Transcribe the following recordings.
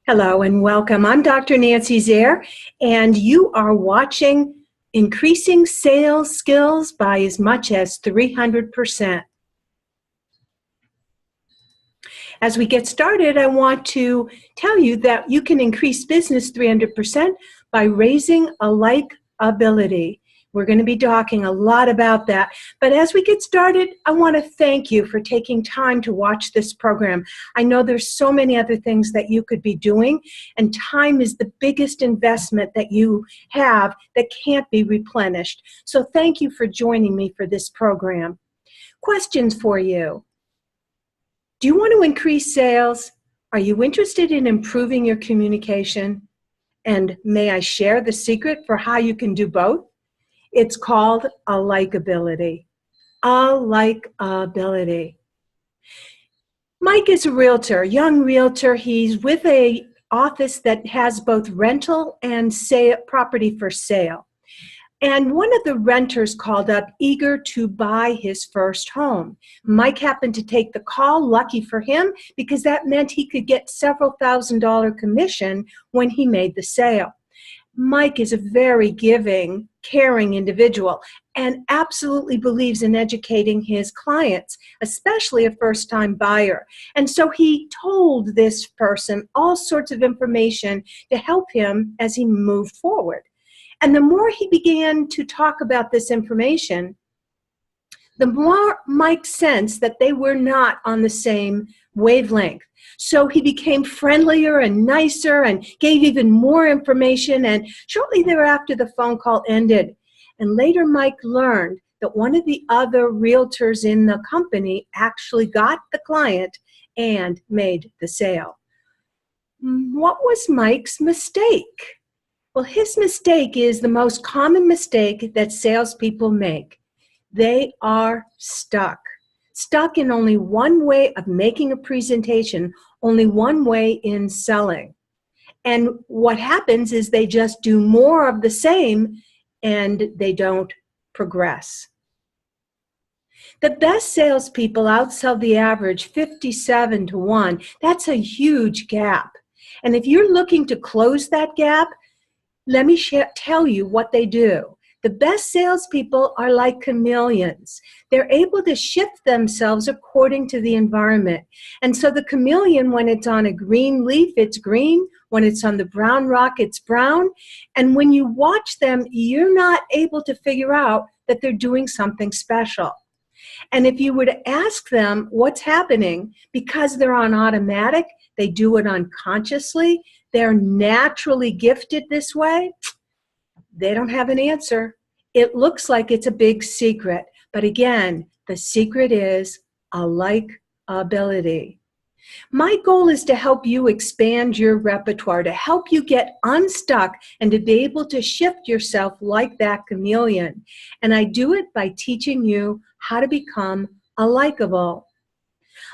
Hello and welcome. I'm Dr. Nancy Zaire, and you are watching Increasing Sales Skills by as much as 300%. As we get started, I want to tell you that you can increase business 300% by raising a likability. We're going to be talking a lot about that. But as we get started, I want to thank you for taking time to watch this program. I know there's so many other things that you could be doing, and time is the biggest investment that you have that can't be replenished. So thank you for joining me for this program. Questions for you. Do you want to increase sales? Are you interested in improving your communication? And may I share the secret for how you can do both? It's called AlikeAbility. AlikeAbility. Mike is a realtor, young realtor. He's with an office that has both rental and property for sale. And one of the renters called up eager to buy his first home. Mike happened to take the call, lucky for him, because that meant he could get several $1,000 commission when he made the sale. Mike is a very giving, caring individual and absolutely believes in educating his clients, especially a first-time buyer. And so he told this person all sorts of information to help him as he moved forward. And the more he began to talk about this information, the more Mike sensed that they were not on the same wavelength. So he became friendlier and nicer and gave even more information, and shortly thereafter the phone call ended. And later Mike learned that one of the other realtors in the company actually got the client and made the sale. What was Mike's mistake? Well, his mistake is the most common mistake that salespeople make. They are stuck in only one way of making a presentation, only one way in selling. And what happens is they just do more of the same and they don't progress. The best salespeople outsell the average 57 to 1. That's a huge gap. And if you're looking to close that gap, let me tell you what they do. The best salespeople are like chameleons. They're able to shift themselves according to the environment. And so the chameleon, when it's on a green leaf, it's green. When it's on the brown rock, it's brown. And when you watch them, you're not able to figure out that they're doing something special. And if you were to ask them what's happening, because they're on automatic, they do it unconsciously, they're naturally gifted this way, they don't have an answer. It looks like it's a big secret, but again, the secret is a likability. My goal is to help you expand your repertoire, to help you get unstuck and to be able to shift yourself like that chameleon. And I do it by teaching you how to become a likable.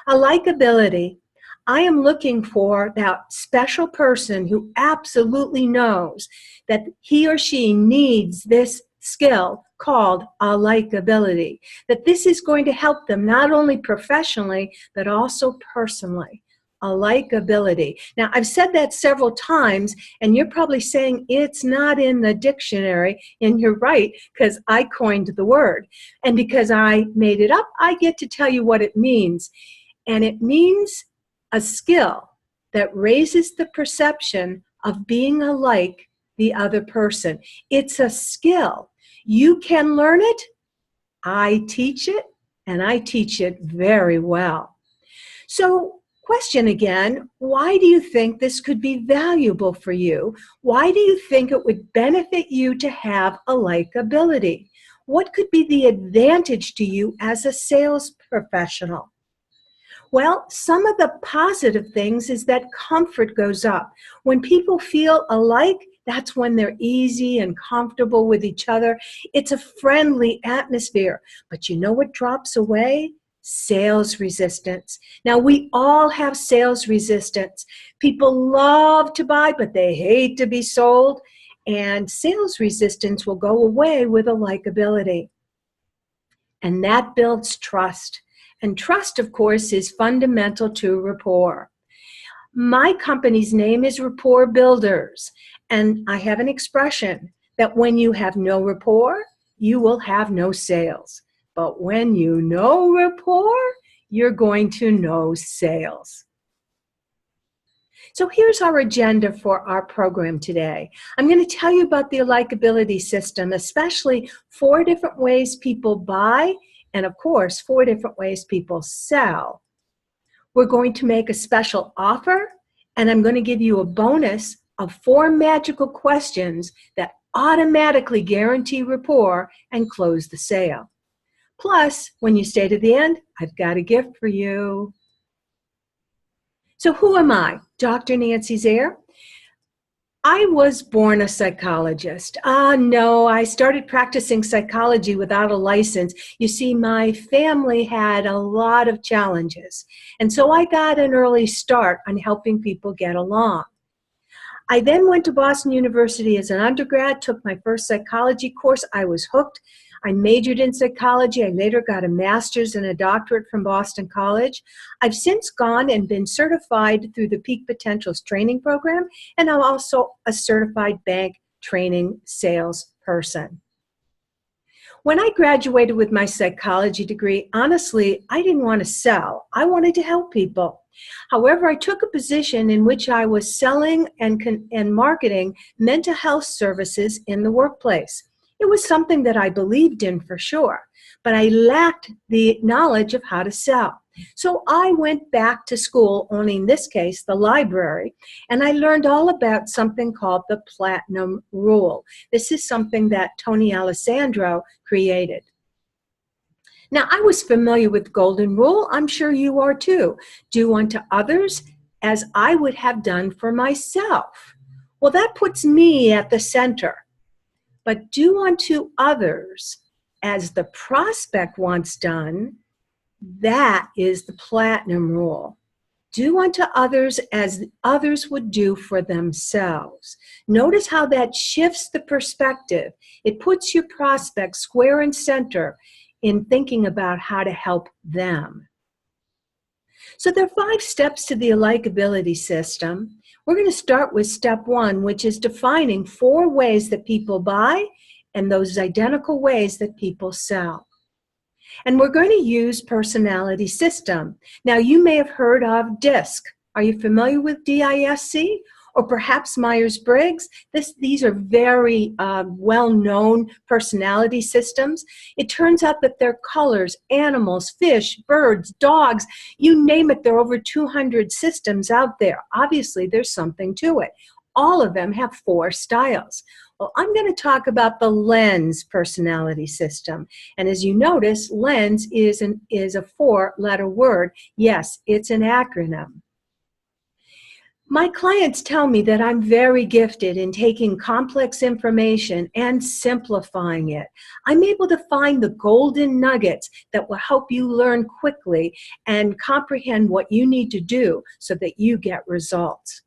A likability. I am looking for that special person who absolutely knows that he or she needs this skill called a likability, that this is going to help them not only professionally, but also personally. A likability. Now, I've said that several times, and you're probably saying it's not in the dictionary, and you're right, because I coined the word. And because I made it up, I get to tell you what it means. And it means a skill that raises the perception of being alike the other person. It's a skill. You can learn it. I teach it, and I teach it very well. So, question again, why do you think this could be valuable for you? Why do you think it would benefit you to have a likability? What could be the advantage to you as a sales professional? Well, some of the positive things is that comfort goes up. When people feel alike, that's when they're easy and comfortable with each other. It's a friendly atmosphere. But you know what drops away? Sales resistance. Now, we all have sales resistance. People love to buy, but they hate to be sold. And sales resistance will go away with a likability. And that builds trust. And trust, of course, is fundamental to rapport. My company's name is Rapport Builders, and I have an expression that when you have no rapport, you will have no sales. But when you know rapport, you're going to know sales. So here's our agenda for our program today. I'm going to tell you about the AlikeAbility system, especially 4 different ways people buy, and of course, 4 different ways people sell. We're going to make a special offer, and I'm going to give you a bonus of 4 magical questions that automatically guarantee rapport and close the sale. Plus, when you stay to the end, I've got a gift for you. So who am I? Dr. Nancy Zaire. I was born a psychologist. No, I started practicing psychology without a license. You see, my family had a lot of challenges, and so I got an early start on helping people get along. I then went to Boston University as an undergrad, took my first psychology course. I was hooked. I majored in psychology. I later got a master's and a doctorate from Boston College. I've since gone and been certified through the Peak Potentials training program, and I'm also a certified bank training salesperson. When I graduated with my psychology degree, honestly, I didn't want to sell. I wanted to help people. However, I took a position in which I was selling and marketing mental health services in the workplace. It was something that I believed in for sure, but I lacked the knowledge of how to sell. So I went back to school, only in this case, the library, and I learned all about something called the Platinum Rule. This is something that Tony Alessandro created. Now, I was familiar with Golden Rule. I'm sure you are too. Do unto others as I would have done for myself. Well, that puts me at the center. But do unto others as the prospect wants done, that is the Platinum Rule. Do unto others as others would do for themselves. Notice how that shifts the perspective. It puts your prospect square and center in thinking about how to help them. So there are 5 steps to the AlikeAbility system. We're going to start with step 1, which is defining 4 ways that people buy and those identical ways that people sell. And we're going to use personality system. Now, you may have heard of DISC. Are you familiar with DISC? Or perhaps Myers-Briggs? These are very well-known personality systems. It turns out that they're colors, animals, fish, birds, dogs, you name it, there are over 200 systems out there. Obviously, there's something to it. All of them have 4 styles. Well, I'm going to talk about the LENS personality system. And as you notice, LENS is a 4-letter word. Yes, it's an acronym. My clients tell me that I'm very gifted in taking complex information and simplifying it. I'm able to find the golden nuggets that will help you learn quickly and comprehend what you need to do so that you get results.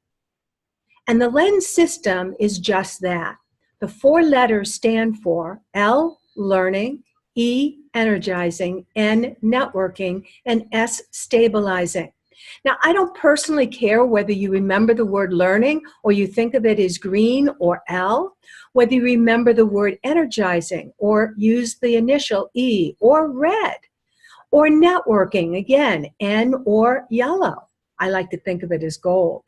And the LENS system is just that. The 4 letters stand for L, learning, E, energizing, N, networking, and S, stabilizing. Now, I don't personally care whether you remember the word learning or you think of it as green or L, whether you remember the word energizing or use the initial E or red, or networking, again, N or yellow. I like to think of it as gold.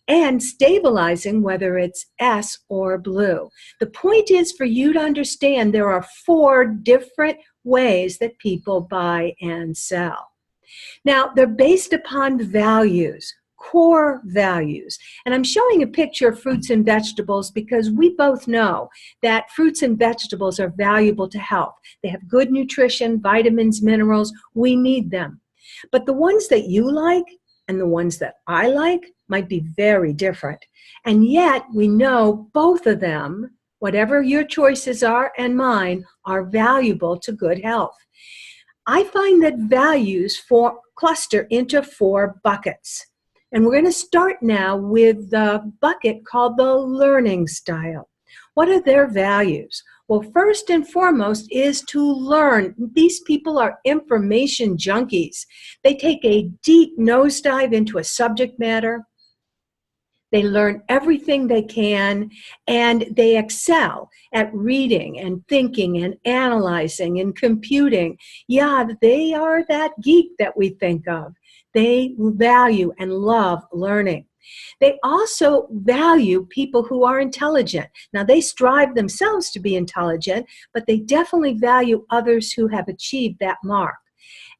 And stabilizing, whether it's S or blue. The point is for you to understand there are 4 different ways that people buy and sell. Now, they're based upon values, core values. And I'm showing a picture of fruits and vegetables because we both know that fruits and vegetables are valuable to health. They have good nutrition, vitamins, minerals. We need them. But the ones that you like and the ones that I like might be very different. And yet we know both of them, whatever your choices are and mine, are valuable to good health. I find that values cluster into 4 buckets. And we're going to start now with the bucket called the learning style. What are their values? Well, first and foremost is to learn. These people are information junkies. They take a deep nosedive into a subject matter. They learn everything they can, and they excel at reading and thinking and analyzing and computing. Yeah, they are that geek that we think of. They value and love learning. They also value people who are intelligent. Now, they strive themselves to be intelligent, but they definitely value others who have achieved that mark.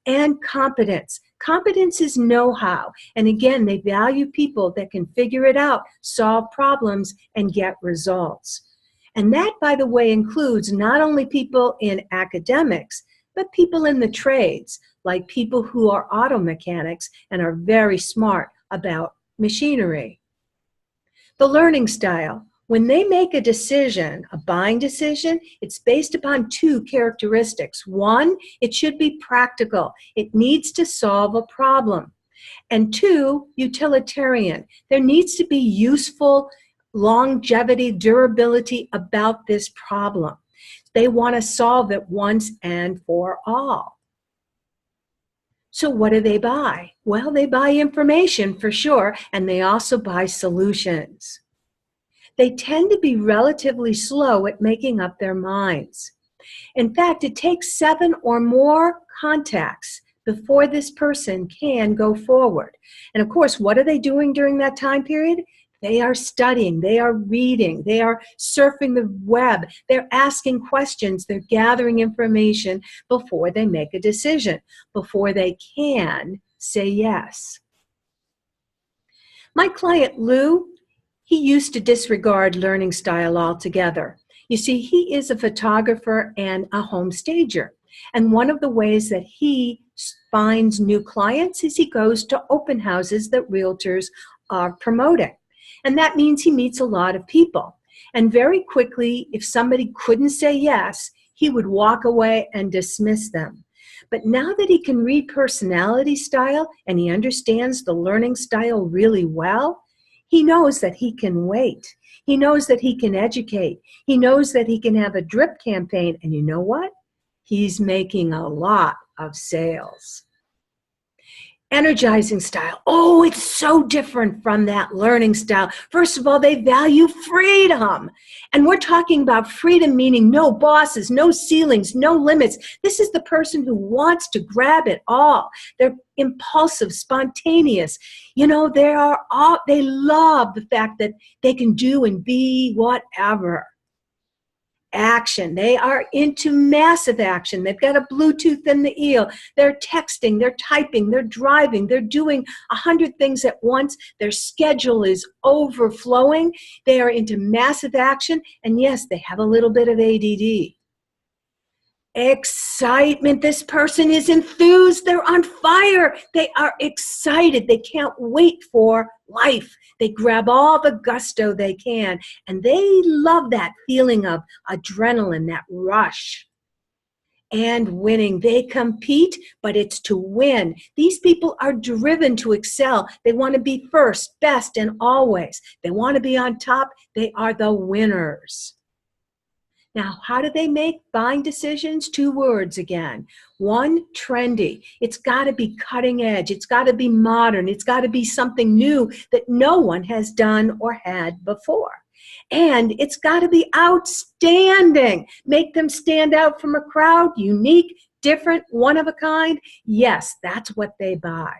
And competence. Competence is know-how. And again, they value people that can figure it out, solve problems, and get results. And that, by the way, includes not only people in academics, but people in the trades, like people who are auto mechanics and are very smart about machinery. The learning style. When they make a decision, a buying decision, it's based upon two characteristics. One, it should be practical. It needs to solve a problem. And two, utilitarian. There needs to be useful longevity, durability about this problem. They want to solve it once and for all. So what do they buy? Well, they buy information for sure, and they also buy solutions. They tend to be relatively slow at making up their minds. In fact, it takes 7 or more contacts before this person can go forward. And of course, what are they doing during that time period? They are studying, they are reading, they are surfing the web, they're asking questions, they're gathering information before they make a decision, before they can say yes. My client Lou, he used to disregard learning style altogether. You see, he is a photographer and a home stager. And one of the ways that he finds new clients is he goes to open houses that realtors are promoting. And that means he meets a lot of people. And very quickly, if somebody couldn't say yes, he would walk away and dismiss them. But now that he can read personality style and he understands the learning style really well, he knows that he can wait. He knows that he can educate. He knows that he can have a drip campaign. And you know what? He's making a lot of sales. Energizing style. Oh, it's so different from that learning style. First of all, they value freedom. And we're talking about freedom meaning no bosses, no ceilings, no limits. This is the person who wants to grab it all. They're impulsive, spontaneous. You know, they love the fact that they can do and be whatever. Action. They are into massive action. They've got a Bluetooth in the ear. They're texting, they're typing, they're driving, they're doing 100 things at once. Their schedule is overflowing. They are into massive action. And yes, they have a little bit of ADD. Excitement. This person is enthused. They're on fire. They are excited. They can't wait for life. They grab all the gusto they can, and they love that feeling of adrenaline, that rush. And winning. They compete, but it's to win. These people are driven to excel. They want to be first, best, and always. They want to be on top. They are the winners. Now, how do they make buying decisions? 2 words again. 1, trendy. It's got to be cutting edge. It's got to be modern. It's got to be something new that no one has done or had before. And it's got to be outstanding. Make them stand out from a crowd, unique, different, one of a kind. Yes, that's what they buy.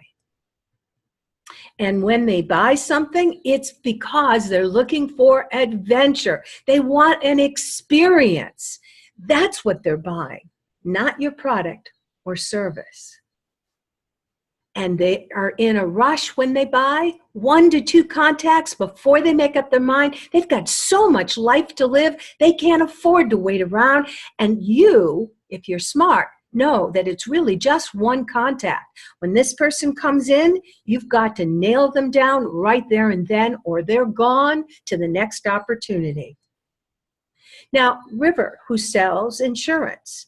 And when they buy something, it's because they're looking for adventure. They want an experience. That's what they're buying, not your product or service. And they are in a rush when they buy. 1 to 2 contacts before they make up their mind. They've got so much life to live, they can't afford to wait around. And you, if you're smart, know that it's really just 1 contact. When this person comes in, you've got to nail them down right there and then, or they're gone to the next opportunity. Now, River, who sells insurance,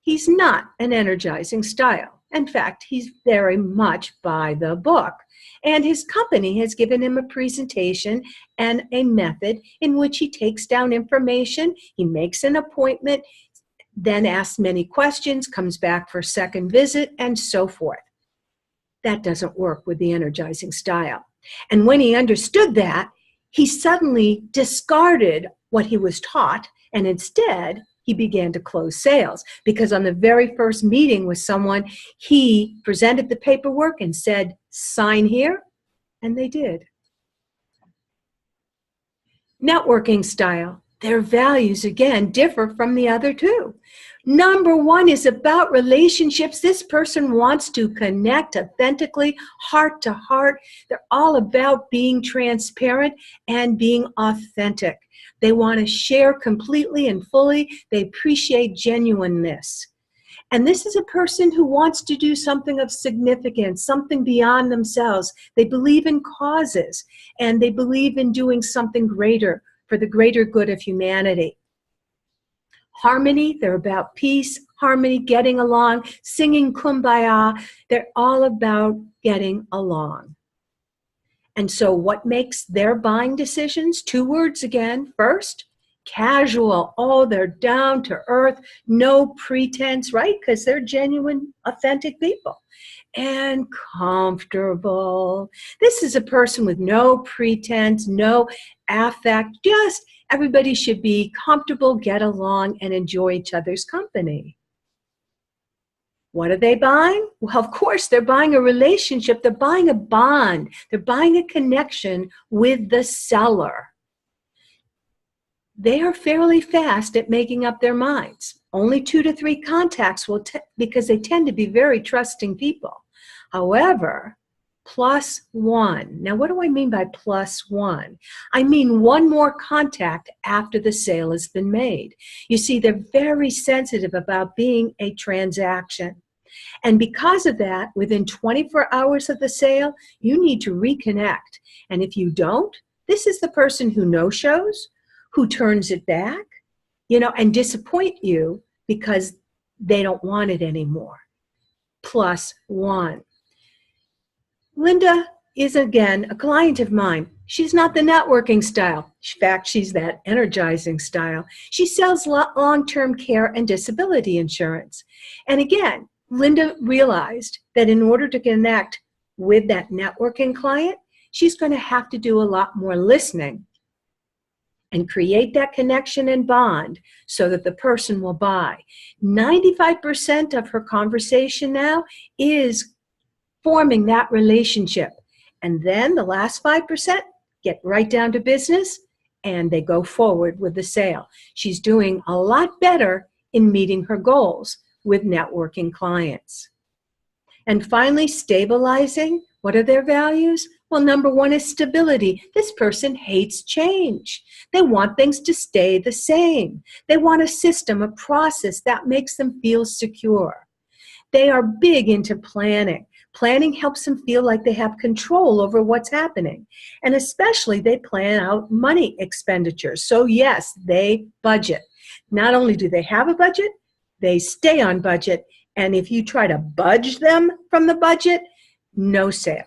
he's not an energizing style. In fact, he's very much by the book. And his company has given him a presentation and a method in which he takes down information, he makes an appointment, then asks many questions, comes back for a second visit, and so forth. That doesn't work with the energizing style. And when he understood that, he suddenly discarded what he was taught, and instead he began to close sales, because on the very first meeting with someone, he presented the paperwork and said, "Sign here," and they did. Networking style. Their values, again, differ from the other two. Number one is about relationships. This person wants to connect authentically, heart to heart. They're all about being transparent and being authentic. They want to share completely and fully. They appreciate genuineness. And this is a person who wants to do something of significance, something beyond themselves. They believe in causes, and they believe in doing something greater for the greater good of humanity. Harmony, they're about peace, harmony, getting along, singing Kumbaya. They're all about getting along. And so what makes their buying decisions? Two words again. First, casual. Oh, they're down to earth, no pretense, right? Because they're genuine, authentic people. And comfortable. This is a person with no pretense, no affect, just everybody should be comfortable, get along, and enjoy each other's company. What are they buying? Well, of course, they're buying a relationship. They're buying a bond. They're buying a connection with the seller. They are fairly fast at making up their minds. Only 2 to 3 contacts will because they tend to be very trusting people. However, +1. Now, what do I mean by +1? I mean one more contact after the sale has been made. You see, they're very sensitive about being a transaction. And because of that, within 24 hours of the sale, you need to reconnect. And if you don't, this is the person who no-shows, who turns it back, and disappoint you because they don't want it anymore. +1. Linda is, again, a client of mine. She's not the networking style. In fact, she's that energizing style. She sells long-term care and disability insurance. And again, Linda realized that in order to connect with that networking client, she's going to have to do a lot more listening and create that connection and bond so that the person will buy. 95% of her conversation now is forming that relationship. And then the last 5% get right down to business and they go forward with the sale. She's doing a lot better in meeting her goals with networking clients. And finally, stabilizing. What are their values? Well, number one is stability. This person hates change. They want things to stay the same. They want a system, a process that makes them feel secure. They are big into planning. Planning helps them feel like they have control over what's happening. And especially they plan out money expenditures. So yes, they budget. Not only do they have a budget, they stay on budget. And if you try to budge them from the budget, no sale.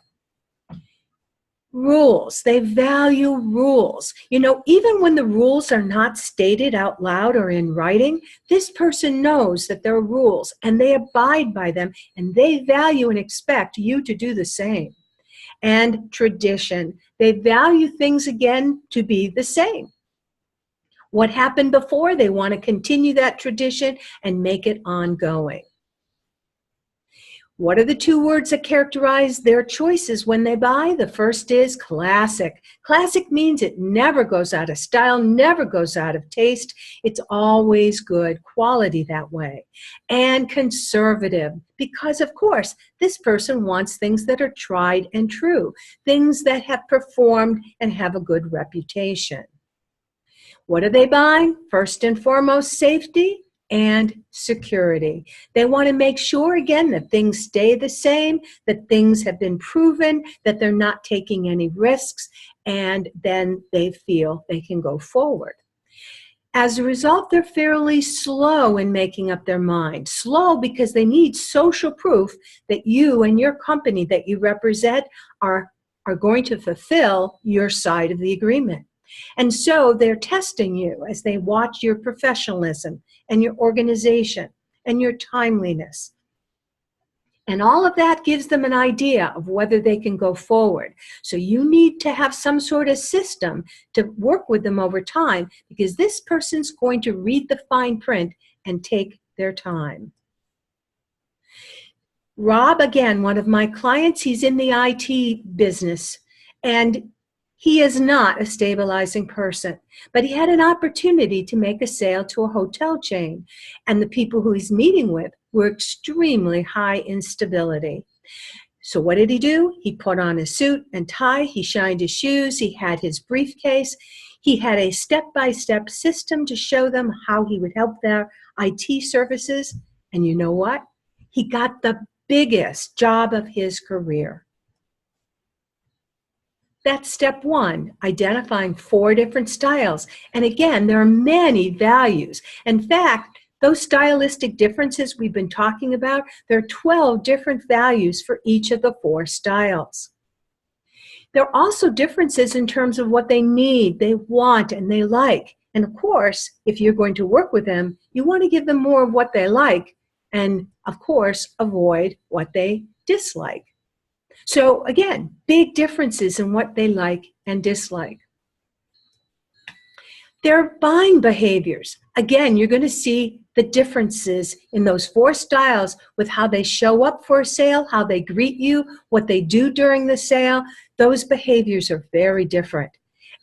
Rules. They value rules. Even when the rules are not stated out loud or in writing, this person knows that there are rules and they abide by them and they value and expect you to do the same. And tradition. They value things, again, to be the same. What happened before, they want to continue that tradition and make it ongoing. What are the 2 words that characterize their choices when they buy? The first is classic. Classic means it never goes out of style, never goes out of taste. It's always good quality that way. And conservative, because of course, this person wants things that are tried and true, things that have performed and have a good reputation. What are they buying? First and foremost, safety and security. They want to make sure, again, that things stay the same, that things have been proven, that they're not taking any risks, and then they feel they can go forward. As a result, they're fairly slow in making up their mind. Slow because they need social proof that you and your company that you represent are going to fulfill your side of the agreement. And so they're testing you as they watch your professionalism and your organization and your timeliness. And all of that gives them an idea of whether they can go forward. So you need to have some sort of system to work with them over time, because this person's going to read the fine print and take their time. Rob, again, one of my clients, he's in the IT business, and he is not a stabilizing person, but he had an opportunity to make a sale to a hotel chain, and the people who he's meeting with were extremely high instability. So what did he do? He put on his suit and tie, he shined his shoes, he had his briefcase, he had a step-by-step system to show them how he would help their IT services, and you know what? He got the biggest job of his career. That's step one, identifying 4 different styles. And again, there are many values. In fact, those stylistic differences we've been talking about, there are 12 different values for each of the 4 styles. There are also differences in terms of what they need, they want, and they like. And of course, if you're going to work with them, you want to give them more of what they like, and of course, avoid what they dislike. So again, big differences in what they like and dislike. Their buying behaviors. Again, you're going to see the differences in those 4 styles with how they show up for a sale, how they greet you, what they do during the sale. Those behaviors are very different.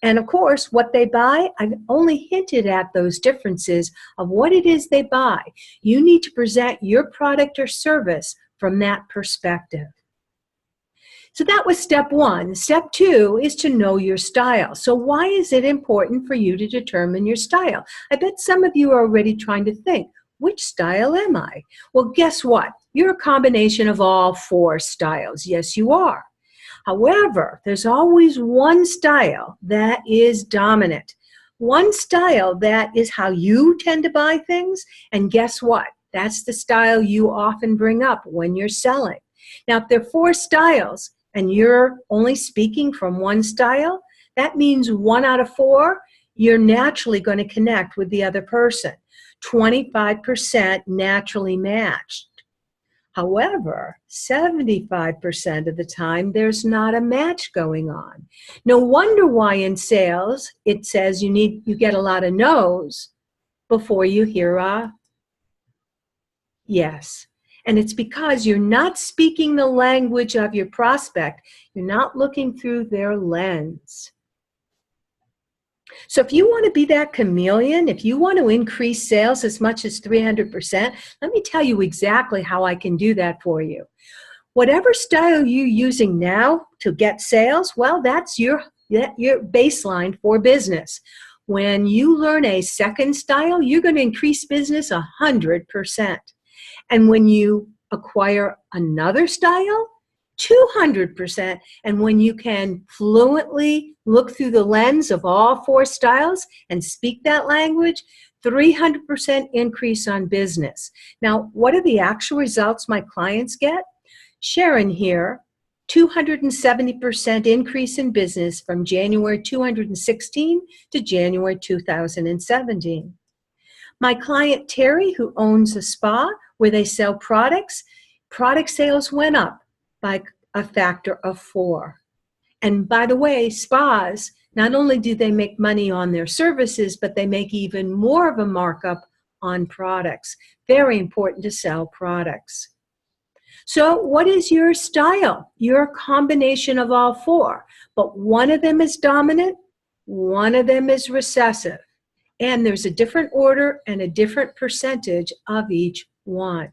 And of course, what they buy, I've only hinted at those differences of what it is they buy. You need to present your product or service from that perspective. So that was step 1. Step 2 is to know your style. So why is it important for you to determine your style? I bet some of you are already trying to think, which style am I? Well, guess what? You're a combination of all 4 styles. Yes, you are. However, there's always one style that is dominant. One style that is how you tend to buy things. And guess what? That's the style you often bring up when you're selling. Now, if there are 4 styles, and you're only speaking from one style, that means 1 out of 4, you're naturally going to connect with the other person. 25% naturally matched. However, 75% of the time, there's not a match going on. No wonder why in sales, it says you get a lot of no's before you hear a yes. And it's because you're not speaking the language of your prospect. You're not looking through their lens. So if you want to be that chameleon, if you want to increase sales as much as 300%, let me tell you exactly how I can do that for you. Whatever style you're using now to get sales, well, that's your baseline for business. When you learn a second style, you're going to increase business 100%. And when you acquire another style, 200%. And when you can fluently look through the lens of all 4 styles and speak that language, 300% increase on business. Now, what are the actual results my clients get? Sharon here, 270% increase in business from January 2016 to January 2017. My client Terry, who owns a spa where they sell products, product sales went up by a factor of 4. And by the way, spas, not only do they make money on their services, but they make even more of a markup on products. Very important to sell products. So what is your style? You're a combination of all 4, but one of them is dominant, one of them is recessive. And there's a different order and a different percentage of each one.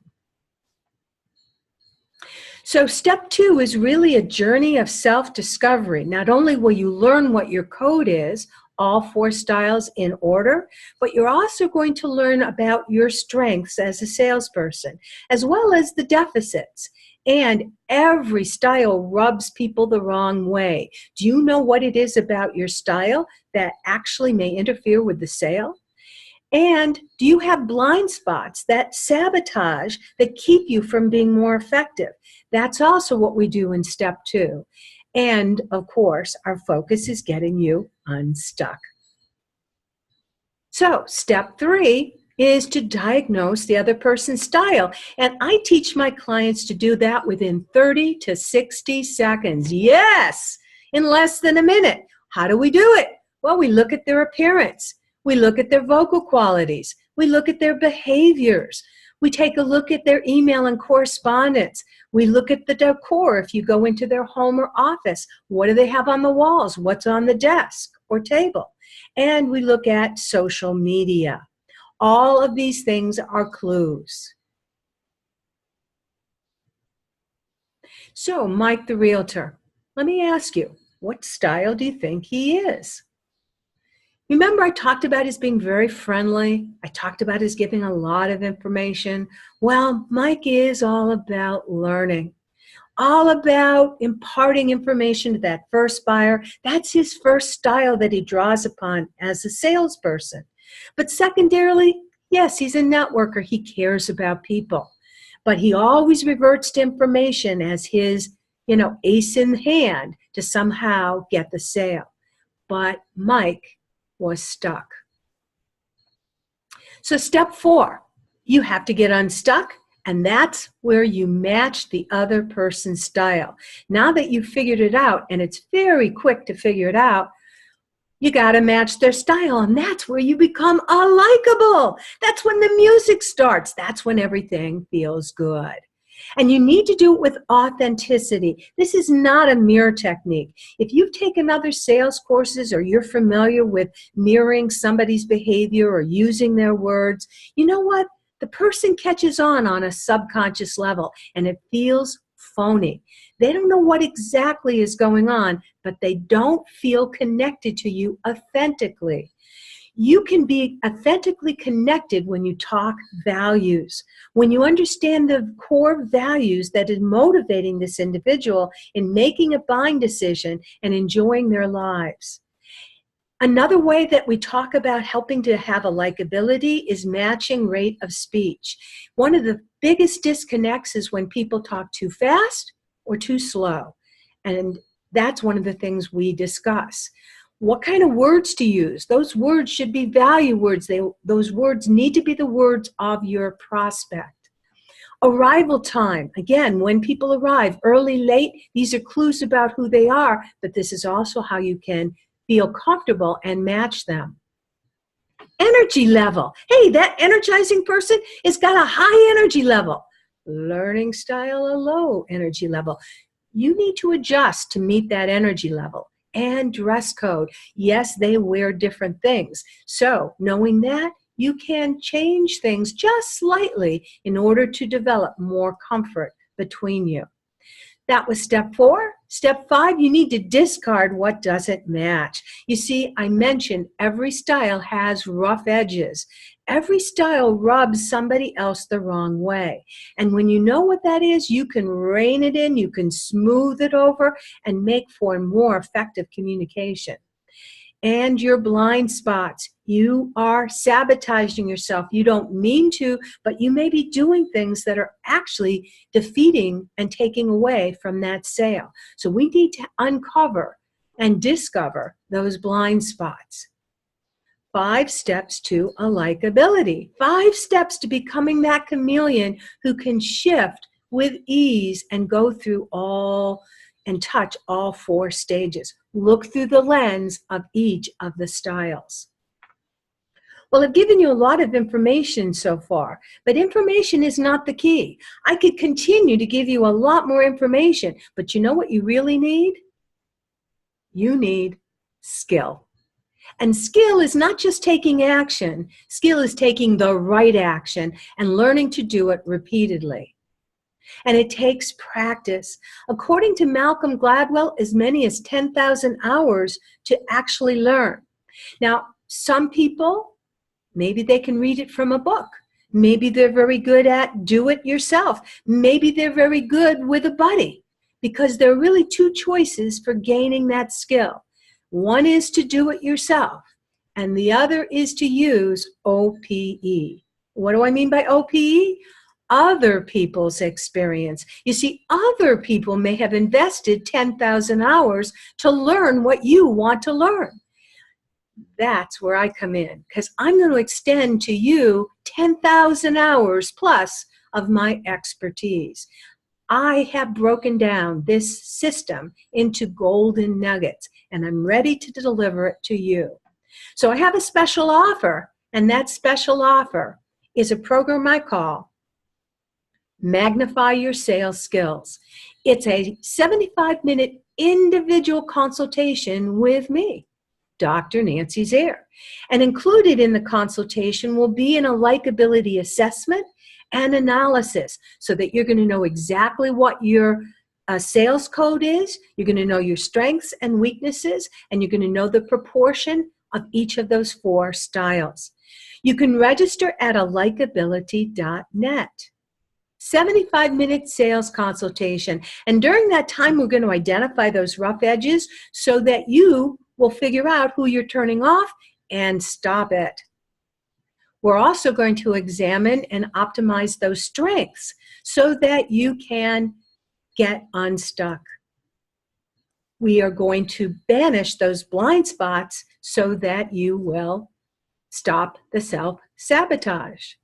So step 2 is really a journey of self-discovery. Not only will you learn what your code is, all 4 styles in order, but you're also going to learn about your strengths as a salesperson, as well as the deficits. And every style rubs people the wrong way. Do you know what it is about your style that actually may interfere with the sale? And do you have blind spots that sabotage, that keep you from being more effective? That's also what we do in step 2. And of course, our focus is getting you unstuck. So step 3, is to diagnose the other person's style. And I teach my clients to do that within 30 to 60 seconds. Yes, in less than a minute. How do we do it? Well, we look at their appearance. We look at their vocal qualities. We look at their behaviors. We take a look at their email and correspondence. We look at the decor if you go into their home or office. What do they have on the walls? What's on the desk or table? And we look at social media. All of these things are clues. So, Mike the realtor, let me ask you, what style do you think he is? Remember I talked about his being very friendly? I talked about his giving a lot of information. Well, Mike is all about learning, all about imparting information to that first buyer. That's his first style that he draws upon as a salesperson. But secondarily, yes, he's a networker. He cares about people. But he always reverts to information as his, ace in hand to somehow get the sale. But Mike was stuck. So step 4, you have to get unstuck, and that's where you match the other person's style. Now that you've figured it out, and it's very quick to figure it out, you got to match their style, and that's where you become unlikable. That's when the music starts. That's when everything feels good. And you need to do it with authenticity. This is not a mirror technique. If you've taken other sales courses or you're familiar with mirroring somebody's behavior or using their words, you know what? The person catches on a subconscious level, and it feels phony. They don't know what exactly is going on, but they don't feel connected to you authentically. You can be authentically connected when you talk values, when you understand the core values that is motivating this individual in making a buying decision and enjoying their lives. Another way that we talk about helping to have a likability is matching rate of speech. One of the biggest disconnects is when people talk too fast or too slow. And that's one of the things we discuss. What kind of words to use? Those words should be value words. Those words need to be the words of your prospect. Arrival time. Again, when people arrive, early, late, these are clues about who they are, but this is also how you can feel comfortable and match them. Energy level. Hey, that energizing person has got a high energy level. Learning style, a low energy level. You need to adjust to meet that energy level. And dress code. Yes, they wear different things. So knowing that, you can change things just slightly in order to develop more comfort between you. That was step 4. Step 5, you need to discard what doesn't match. You see, I mentioned every style has rough edges. Every style rubs somebody else the wrong way. And when you know what that is, you can rein it in, you can smooth it over, and make for more effective communication. And your blind spots. You are sabotaging yourself. You don't mean to, but you may be doing things that are actually defeating and taking away from that sale. So we need to uncover and discover those blind spots. 5 steps to a likability. 5 steps to becoming that chameleon who can shift with ease and go through all and touch all 4 stages. Look through the lens of each of the styles. Well, I've given you a lot of information so far, but information is not the key. I could continue to give you a lot more information, but you know what you really need? You need skill. And skill is not just taking action. Skill is taking the right action and learning to do it repeatedly. And it takes practice. According to Malcolm Gladwell, as many as 10,000 hours to actually learn. Now, some people, maybe they can read it from a book. Maybe they're very good at do it yourself. Maybe they're very good with a buddy, because there are really 2 choices for gaining that skill. One is to do it yourself, and the other is to use OPE. What do I mean by OPE? Other people's experience. You see, other people may have invested 10,000 hours to learn what you want to learn. That's where I come in, because I'm going to extend to you 10,000 hours plus of my expertise. I have broken down this system into golden nuggets, and I'm ready to deliver it to you. So I have a special offer, and that special offer is a program I call Magnify Your Sales Skills. It's a 75-minute individual consultation with me, Dr. Nancy Zaire. And included in the consultation will be an AlikeAbility assessment and analysis, so that you're going to know exactly what your sales code is, you're going to know your strengths and weaknesses, and you're going to know the proportion of each of those 4 styles. You can register at AlikeAbility.net. 75-minute sales consultation. And during that time, we're going to identify those rough edges so that you will figure out who you're turning off and stop it. We're also going to examine and optimize those strengths so that you can get unstuck. We are going to banish those blind spots so that you will stop the self-sabotage.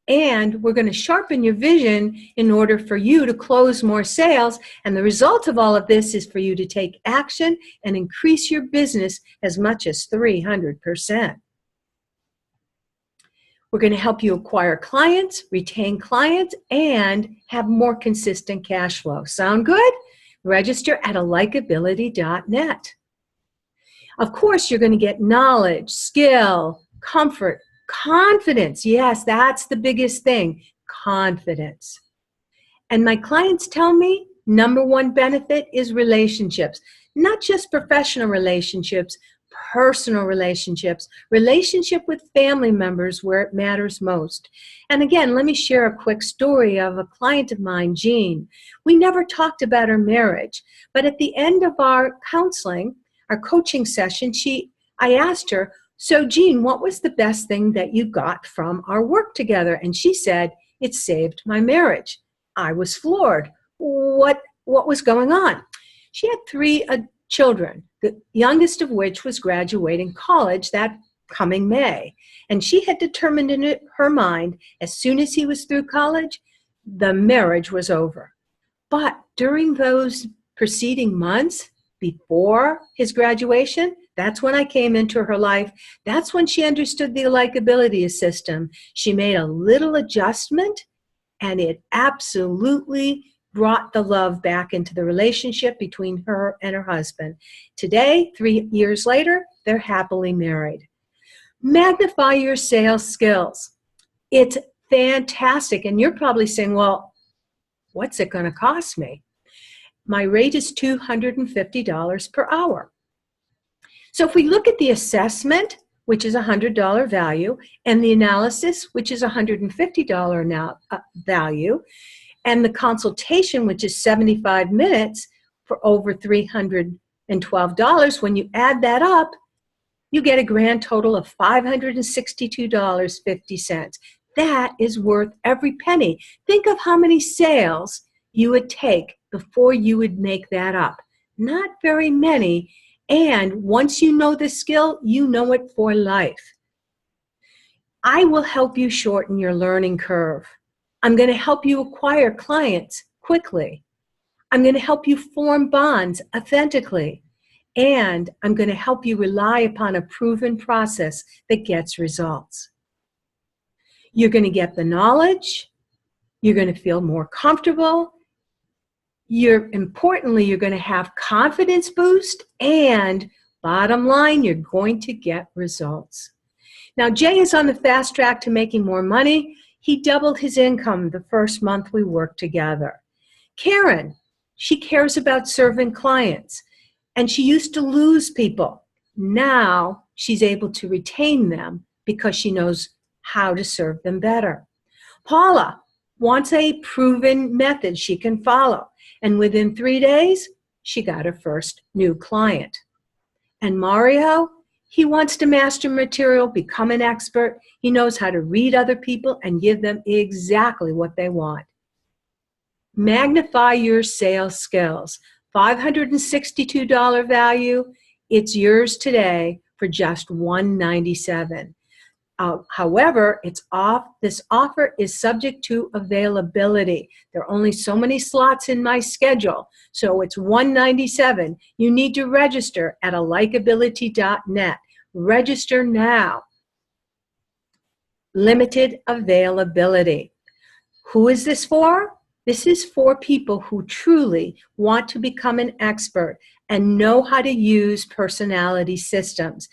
And we're going to sharpen your vision in order for you to close more sales. And the result of all of this is for you to take action and increase your business as much as 300%. We're going to help you acquire clients, retain clients, and have more consistent cash flow. Sound good? Register at AlikeAbility.net. Of course, you're going to get knowledge, skill, comfort, confidence. Yes, that's the biggest thing, confidence. And my clients tell me #1 benefit is relationships, not just professional relationships, personal relationships, relationship with family members where it matters most. And again, let me share a quick story of a client of mine, Jean. We never talked about her marriage, but at the end of our counseling, our coaching session, I asked her, "So Jean, what was the best thing that you got from our work together?" And she said, "It saved my marriage." I was floored. What was going on? She had 3 children, the youngest of which was graduating college that coming May. And she had determined in her mind, as soon as he was through college, the marriage was over. But during those preceding months, before his graduation, that's when I came into her life. That's when she understood the AlikeAbility system. She made a little adjustment, and it absolutely brought the love back into the relationship between her and her husband. Today, 3 years later, they're happily married. Magnify your sales skills. It's fantastic. And you're probably saying, well, what's it going to cost me? My rate is $250 per hour. So if we look at the assessment, which is a $100 value, and the analysis, which is a $150 value, and the consultation, which is 75 minutes for over $312, when you add that up, you get a grand total of $562.50. That is worth every penny. Think of how many sales you would take before you would make that up. Not very many. And once you know the skill, you know it for life. I will help you shorten your learning curve. I'm going to help you acquire clients quickly. I'm going to help you form bonds authentically. And I'm going to help you rely upon a proven process that gets results. You're going to get the knowledge. You're going to feel more comfortable. Importantly, you're going to have confidence boost, and bottom line, you're going to get results. Now, Jay is on the fast track to making more money. He doubled his income the first month we worked together. Karen, she cares about serving clients, and she used to lose people. Now she's able to retain them because she knows how to serve them better. Paula wants a proven method she can follow. And within 3 days, she got her first new client. And Mario, he wants to master material, become an expert. He knows how to read other people and give them exactly what they want. Magnify your sales skills. $562 value. It's yours today for just $197. However, this offer is subject to availability. There are only so many slots in my schedule, so it's $197. You need to register at AlikeAbility.net. Register now. Limited availability. Who is this for? This is for people who truly want to become an expert and know how to use personality systems.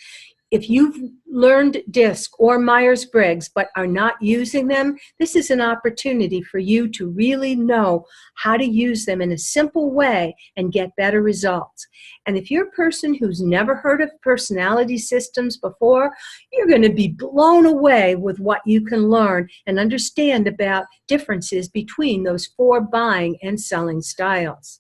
If you've learned DISC or Myers-Briggs but are not using them, this is an opportunity for you to really know how to use them in a simple way and get better results. And if you're a person who's never heard of personality systems before, you're going to be blown away with what you can learn and understand about differences between those 4 buying and selling styles.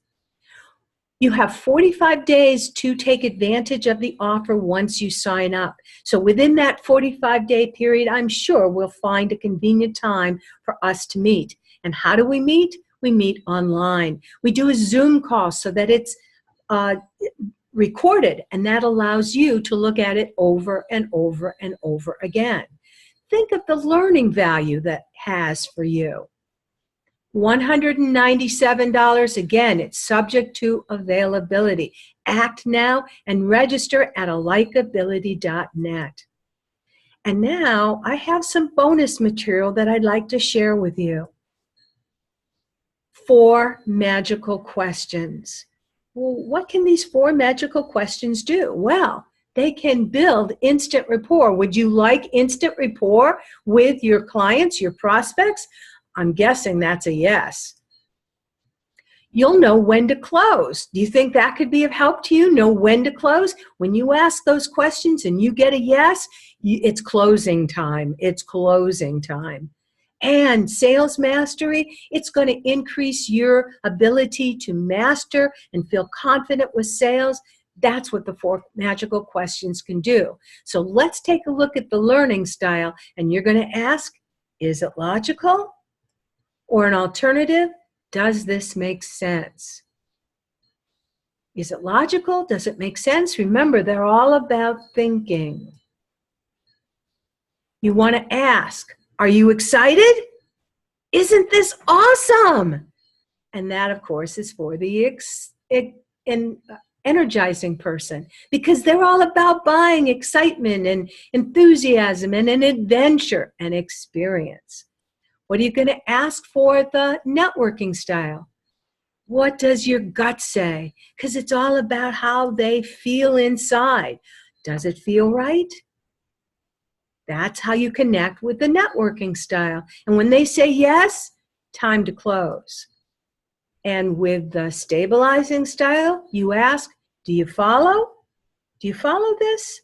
You have 45 days to take advantage of the offer once you sign up. So within that 45-day period, I'm sure we'll find a convenient time for us to meet. And how do we meet? We meet online. We do a Zoom call so that it's recorded, and that allows you to look at it over and over and over again. Think of the learning value that has for you. $197. Again, it's subject to availability. Act now and register at AlikeAbility.net. And now I have some bonus material that I'd like to share with you. 4 magical questions. Well, what can these 4 magical questions do? Well, they can build instant rapport. Would you like instant rapport with your clients, your prospects? I'm guessing that's a yes. You'll know when to close. Do you think that could be of help to you? Know when to close? When you ask those questions and you get a yes, it's closing time. It's closing time. And sales mastery, it's going to increase your ability to master and feel confident with sales. That's what the 4 magical questions can do. So let's take a look at the learning style, and you're going to ask, is it logical? Or an alternative, does this make sense? Is it logical? Does it make sense? Remember, they're all about thinking. You want to ask, are you excited? Isn't this awesome? And that, of course, is for the energizing person, because they're all about buying excitement and enthusiasm and an adventure and experience. What are you going to ask for the networking style? What does your gut say? Because it's all about how they feel inside. Does it feel right? That's how you connect with the networking style. And when they say yes, time to close. And with the stabilizing style, you ask, do you follow? Do you follow this?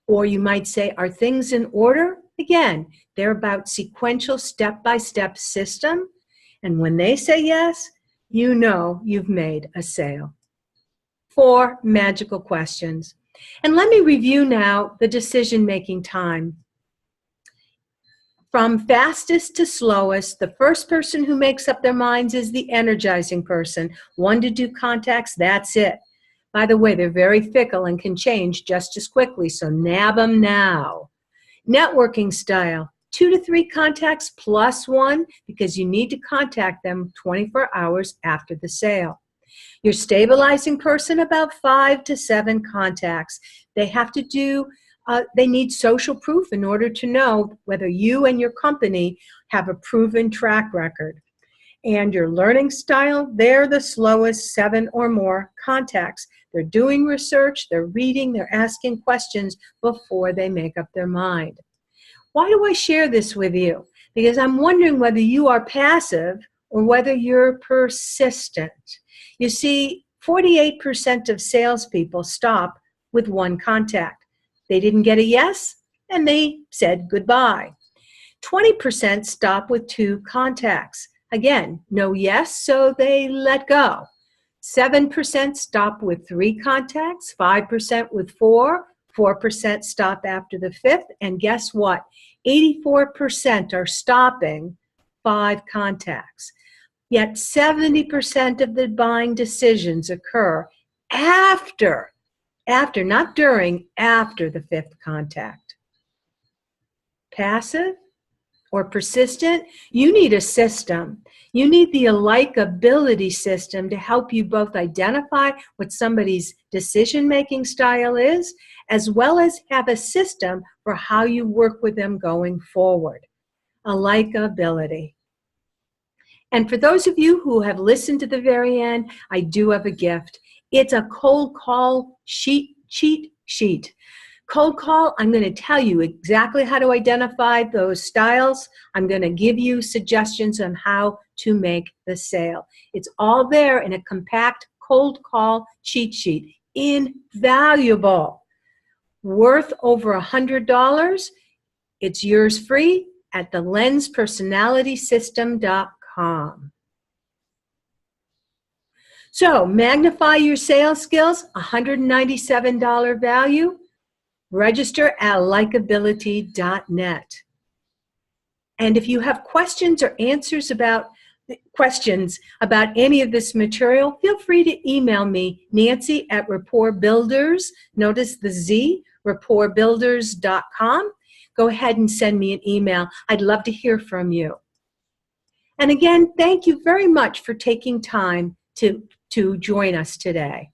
Or you might say, are things in order? Again, they're about sequential step-by-step system. And when they say yes, you know you've made a sale. 4 magical questions. And let me review now the decision-making time. From fastest to slowest, the first person who makes up their minds is the energizing person. 1 to 2 contacts, that's it. By the way, they're very fickle and can change just as quickly, so nab them now. Networking style, 2 to 3 contacts plus 1, because you need to contact them 24 hours after the sale. Your stabilizing person, about 5 to 7 contacts. They have to do, they need social proof in order to know whether you and your company have a proven track record. And your learning style, they're the slowest, 7 or more contacts. They're doing research, they're reading, they're asking questions before they make up their mind. Why do I share this with you? Because I'm wondering whether you are passive or whether you're persistent. You see, 48% of salespeople stop with 1 contact. They didn't get a yes, and they said goodbye. 20% stop with 2 contacts. Again, no yes, so they let go. 7% stop with 3 contacts, 5% with 4, 4% stop after the 5th, and guess what? 84% are stopping 5 contacts. Yet 70% of the buying decisions occur after After, not during, after the fifth contact. Passive or persistent, you need a system. You need the AlikeAbility system to help you both identify what somebody's decision-making style is, as well as have a system for how you work with them going forward. AlikeAbility. And for those of you who have listened to the very end, I do have a gift. It's a cold call cheat sheet. Cold call, I'm going to tell you exactly how to identify those styles. I'm going to give you suggestions on how to make the sale. It's all there in a compact cold call cheat sheet. Invaluable. Worth over $100. It's yours free at thelenspersonalitysystem.com. So, magnify your sales skills, $197 value. Register at AlikeAbility.net. And if you have questions or answers about any of this material, feel free to email me, Nancy at Rapport Builders. Notice the Z, rapportbuilders.com. Go ahead and send me an email. I'd love to hear from you. And again, thank you very much for taking time to join us today.